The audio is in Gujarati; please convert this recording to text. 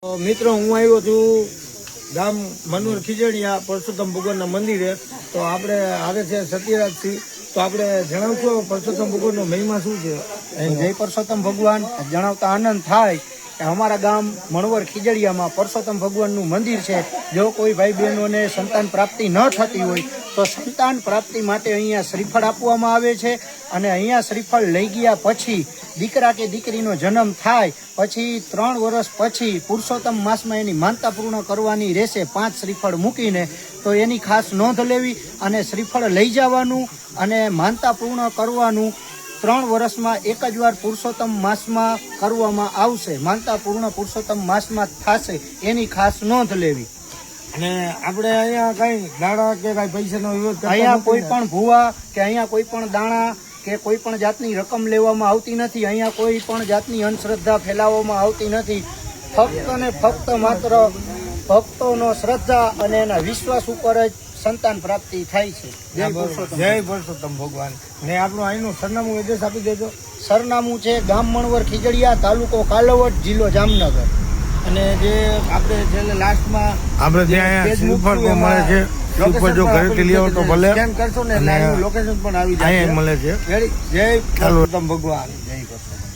મિત્રો હું આવ્યો છું ગામ મનોર ખીજડીયા પરસોત્તમ ભગવાનના મંદિરે. તો આપણે આવે છે સત્યરાજથી, તો આપણે જણાવશો પરસોત્તમ ભગવાનનો મહિમા શું છે? જય પરસોત્તમ ભગવાન. જણાવતા આનંદ થાય કે અમારા ગામ મણવર ખીજડીયામાં પરસોત્તમ ભગવાનનું મંદિર છે. જો કોઈ ભાઈ બહેનોને સંતાન પ્રાપ્તિ ન થતી હોય તો સંતાન પ્રાપ્તિ માટે અહીંયા શ્રીફળ આપવામાં આવે છે. અને અહીંયા શ્રીફળ લઈ ગયા પછી દીકરા કે દીકરીનો જન્મ થાય પછી 3 વર્ષ પછી પુરુષોત્તમ માસમાં એની માનતા પૂર્ણ કરવાની રહેશે 5 શ્રીફળ મૂકીને. તો એની ખાસ નોંધ લેવી અને શ્રીફળ લઈ જવાનું અને માનતા પૂર્ણ કરવાનું 3 વર્ષમાં એક જ વાર પુરુષોત્તમ માસમાં કરવામાં આવશે. માનતા પૂર્ણ પુરુષોત્તમ માસમાં થશે, એની ખાસ નોંધ લેવી. અને આપણે અહીંયા કઈ દાણા કે કઈ પૈસાનો વિરોધ અહીંયા કોઈ પણ ભૂવા કે અહીંયા કોઈ પણ દાણા કે કોઈ પણ જાતની રકમ લેવામાં આવતી નથી. અહીંયા કોઈ પણ જાતની અંધશ્રદ્ધા ફેલાવવામાં આવતી નથી. ફક્ત ને ફક્ત માત્ર ભક્તોનો શ્રદ્ધા અને એના વિશ્વાસ ઉપર જ સંતાન પ્રાપ્તિ થાય છે. જય પરસોત્તમ ભગવાન. ને આપણું અહીંનું સરનામું એડ્રેસ આપી દેજો. સરનામું છે ગામ મણવર ખીજડીયા, તાલુકો કાલાવડ, જિલ્લો જામનગર. અને જે આપણે છેલ્લે લાસ્ટમાં આપણે ત્યાં શ્રીફળ પણ મળે છે. શ્રીફળ જો ઘરેથી લઈ આવો તો ભલે સ્કેન કરશો ને એટલે લોકેશન પણ આવી જાય મળે છે. જય પરસોત્તમ ભગવાન. જય પરસોત્તમ.